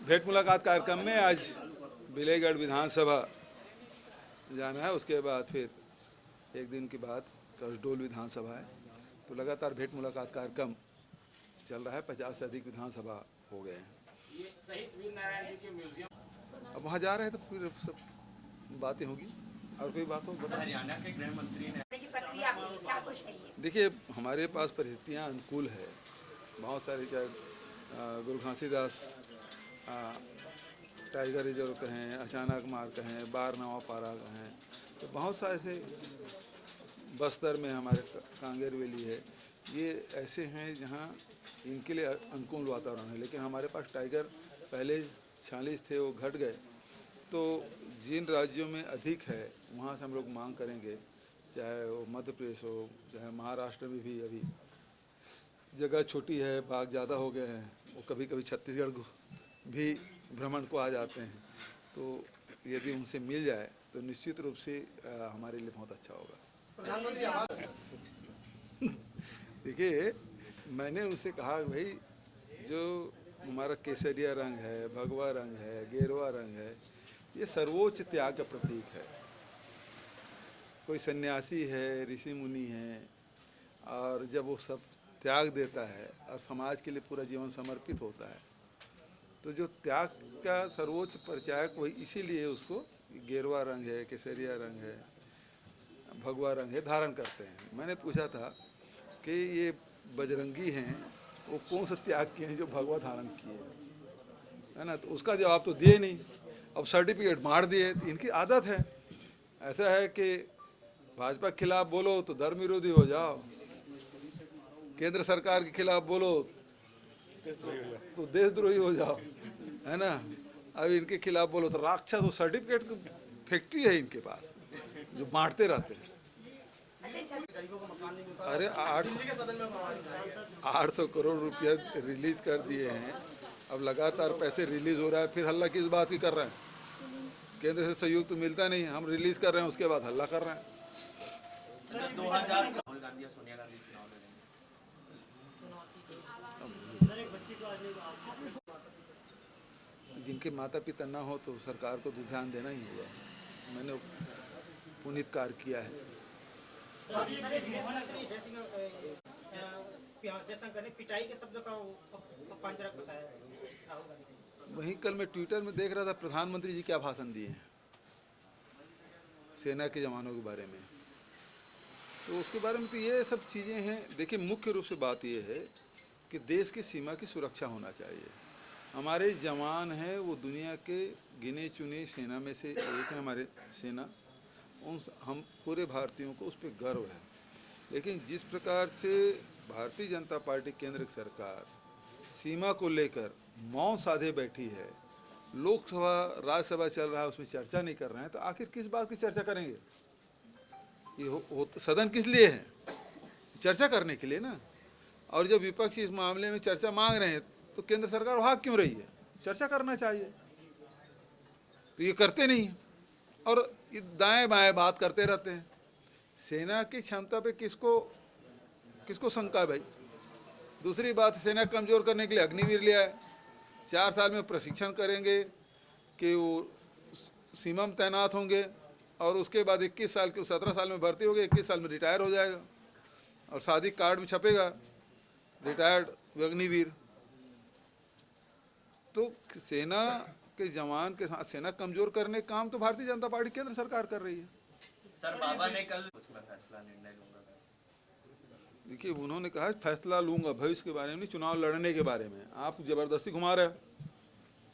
भेंट मुलाकात कार्यक्रम में आज बिलेगढ़ विधानसभा जाना है, उसके बाद फिर एक दिन के बाद कसडोल विधानसभा है। तो लगातार भेंट मुलाकात कार्यक्रम चल रहा है। 50 से अधिक विधानसभा हो गए हैं। अब वहाँ जा रहे हैं तो फिर सब बातें होगी। और कोई बात हो बता। हरियाणा के गृह मंत्री ने देखिए, हमारे पास परिस्थितियाँ अनुकूल है। बहुत सारी चाहे गुरु घासीदास टाइगर रिजर्व कहें, अचानक मार कहें, बारनवा पारा कहें, तो बहुत सारे ऐसे बस्तर में हमारे कांगेर वैली है, ये ऐसे हैं जहाँ इनके लिए अनुकूल वातावरण है। लेकिन हमारे पास टाइगर पहले 46 थे, वो घट गए। तो जिन राज्यों में अधिक है वहाँ से हम लोग मांग करेंगे, चाहे वो मध्य प्रदेश हो, चाहे महाराष्ट्र में भी अभी जगह छोटी है, बाघ ज़्यादा हो गए हैं, वो कभी कभी छत्तीसगढ़ को भी भ्रमण को आ जाते हैं। तो यदि उनसे मिल जाए तो निश्चित रूप से हमारे लिए बहुत अच्छा होगा। देखिए, मैंने उनसे कहा भाई, जो हमारा केसरिया रंग है, भगवा रंग है, गेरुआ रंग है, ये सर्वोच्च त्याग का प्रतीक है। कोई सन्यासी है, ऋषि मुनि है, और जब वो सब त्याग देता है और समाज के लिए पूरा जीवन समर्पित होता है, तो जो त्याग का सर्वोच्च परिचायक वही, इसीलिए उसको गेरुआ रंग है, केसरिया रंग है, भगवा रंग है, धारण करते हैं। मैंने पूछा था कि ये बजरंगी हैं, वो कौन सा त्याग किए हैं जो भगवा धारण किए हैं, है ना? तो उसका जवाब तो दिए नहीं। अब सर्टिफिकेट मार दिए। इनकी आदत है, ऐसा है कि भाजपा के खिलाफ बोलो तो धर्म विरोधी हो जाओ, केंद्र सरकार के खिलाफ बोलो तो देशद्रोही हो जाओ, है ना? अब इनके खिलाफ बोलो तो राक्षस। वो सर्टिफिकेट की फैक्ट्री है इनके पास, जो बांटते रहते हैं। अरे 800 करोड़ रुपया रिलीज कर दिए हैं। अब लगातार पैसे रिलीज हो रहा है, फिर हल्ला किस बात की कर रहे हैं? केंद्र से सहयोग तो मिलता नहीं, हम रिलीज कर रहे हैं, उसके बाद हल्ला कर रहे हैं। 2000 राहुल गांधी और सोनिया गांधी चुनाव लड़ेंगे। जिनके माता पिता ना हो तो सरकार को तो ध्यान देना ही होगा। मैंने पुनीत कार्य किया है। पिटाई के शब्दों का अपमानजनक बताया। वहीं कल मैं ट्विटर में देख रहा था, प्रधानमंत्री जी क्या भाषण दिए हैं सेना के जवानों के बारे में। तो उसके बारे में तो ये सब चीज़ें हैं। देखिए, मुख्य रूप से बात ये है कि देश की सीमा की सुरक्षा होना चाहिए। हमारे जवान हैं, वो दुनिया के गिने चुने सेना में से एक है हमारे सेना। हम पूरे भारतीयों को उस पर गर्व है। लेकिन जिस प्रकार से भारतीय जनता पार्टी केंद्र की सरकार सीमा को लेकर मौन साधे बैठी है, लोकसभा राज्यसभा चल रहा है, उसमें चर्चा नहीं कर रहे हैं, तो आखिर किस बात की चर्चा करेंगे? ये सदन किस लिए है? चर्चा करने के लिए ना। और जब विपक्ष इस मामले में चर्चा मांग रहे हैं तो केंद्र सरकार भाग क्यों रही है? चर्चा करना चाहिए, तो ये करते नहीं और दाएं बाएं बात करते रहते हैं। सेना की क्षमता पे किसको शंका है भाई? दूसरी बात, सेना कमजोर करने के लिए अग्निवीर लिया है। 4 साल में प्रशिक्षण करेंगे कि वो सीमा में तैनात होंगे, और उसके बाद 21 साल के 17 साल में भर्ती हो गए, 21 साल में रिटायर हो जाएगा, और शादी कार्ड में छपेगा रिटायर्ड अग्निवीर। तो सेना के जवान के साथ सेना कमजोर करने का काम तो भारतीय जनता पार्टी केंद्र सरकार कर रही है। सर, बाबा ने कल फैसला निर्णय लूंगा। देखिए, उन्होंने कहा फैसला लूंगा भविष्य के बारे में नहीं, चुनाव लड़ने के बारे में। आप जबरदस्ती घुमा रहे हैं।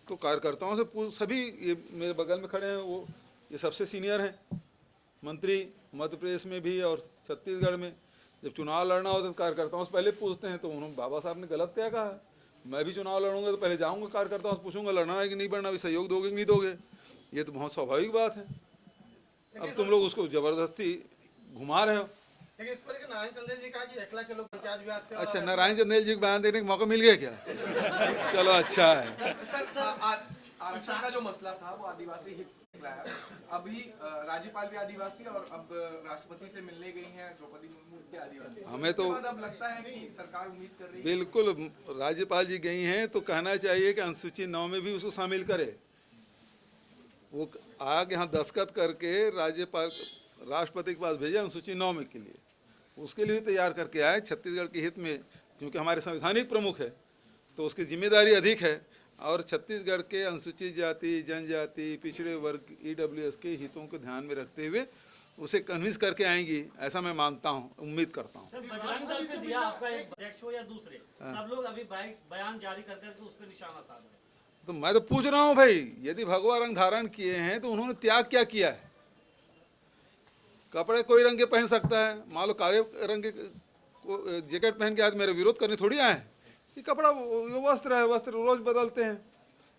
तो कार्यकर्ताओं से सभी, ये मेरे बगल में खड़े हैं, वो ये सबसे सीनियर हैं मंत्री, मध्य प्रदेश में भी और छत्तीसगढ़ में। जब चुनाव लड़ना होता है तो कार्यकर्ताओं से पहले पूछते हैं। तो उन्होंने, बाबा साहब ने गलत क्या कहा? मैं भी चुनाव लड़ूंगा तो पहले जाऊंगा कार्यकर्ताओं से पूछूंगा लड़ना है कि नहीं लड़ना, भी सहयोग दोगे कि नहीं दोगे। ये तो बहुत स्वाभाविक बात है। अब तुम लोग उसको जबरदस्ती घुमा रहे हो। लेकिन इस पर नारायण चंदेल जी कहा कि एकला चलो पंचायत विभाग से। अच्छा, नारायण चंदेल जी को बयान देने का मौका मिल गया क्या? चलो, अच्छा है। आरक्षण का जो मसला था वो आदिवासी हित अभी राज्यपाल भी आदिवासी और अब राष्ट्रपति से मिलने गई हैं द्रौपदी मुर्मू भी आदिवासी। हमें तो उसके बाद अब लगता है कि सरकार उम्मीद कर रही है। बिल्कुल राज्यपाल जी गई हैं तो कहना चाहिए कि अनुसूची 9 में भी उसको शामिल करे। वो आगे यहाँ दस्तखत करके राज्यपाल राष्ट्रपति के पास भेजे अनुसूची 9 में के लिए, उसके लिए भी तैयार करके आए छत्तीसगढ़ के हित में, क्योंकि हमारे संवैधानिक प्रमुख है तो उसकी जिम्मेदारी अधिक है और छत्तीसगढ़ के अनुसूचित जाति, जनजाति, पिछड़े वर्ग, ईडब्ल्यूएस के हितों को ध्यान में रखते हुए उसे कन्विंस करके आएंगी, ऐसा मैं मानता हूँ, उम्मीद करता हूँ। सर, बजरंग दल से दिया आपका एक अध्यक्ष हो या दूसरे, सब लोग अभी बयान जारी कर करके उस पर निशाना साध रहे हैं। तो मैं तो पूछ रहा हूँ भाई, यदि भगवा रंग धारण किए हैं तो उन्होंने त्याग क्या किया है? कपड़े कोई रंग के पहन सकता है, मान लो काले रंग के जैकेट पहन के आज मेरा विरोध करने थोड़ी आए हैं कि कपड़ा वो वस्त्र है, वस्त्र रोज बदलते हैं,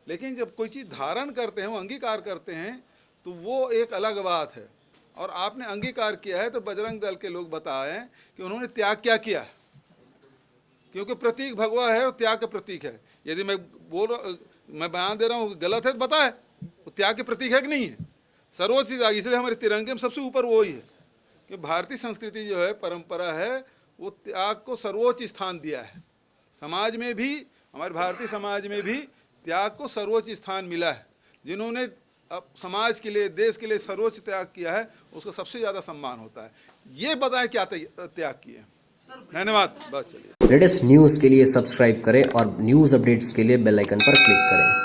लेकिन जब कोई चीज़ धारण करते हैं, वो अंगीकार करते हैं तो वो एक अलग बात है। और आपने अंगीकार किया है तो बजरंग दल के लोग बताएं कि उन्होंने त्याग क्या किया है, क्योंकि प्रतीक भगवा है, वो त्याग का प्रतीक है। यदि मैं मैं बयान दे रहा हूँ गलत है तो बताए, वो त्याग के प्रतीक है कि नहीं है? सर्वोच्च चीज़, इसलिए हमारे तिरंगे में सबसे ऊपर वो ही है कि भारतीय संस्कृति जो है, परंपरा है, वो त्याग को सर्वोच्च स्थान दिया है। समाज में भी, हमारे भारतीय समाज में भी त्याग को सर्वोच्च स्थान मिला है। जिन्होंने अब समाज के लिए, देश के लिए सर्वोच्च त्याग किया है, उसको सबसे ज़्यादा सम्मान होता है। ये बताएं क्या त्याग किए। धन्यवाद, बस चलिए। लेटेस्ट न्यूज़ के लिए सब्सक्राइब करें और न्यूज़ अपडेट्स के लिए बेल आइकन पर क्लिक करें।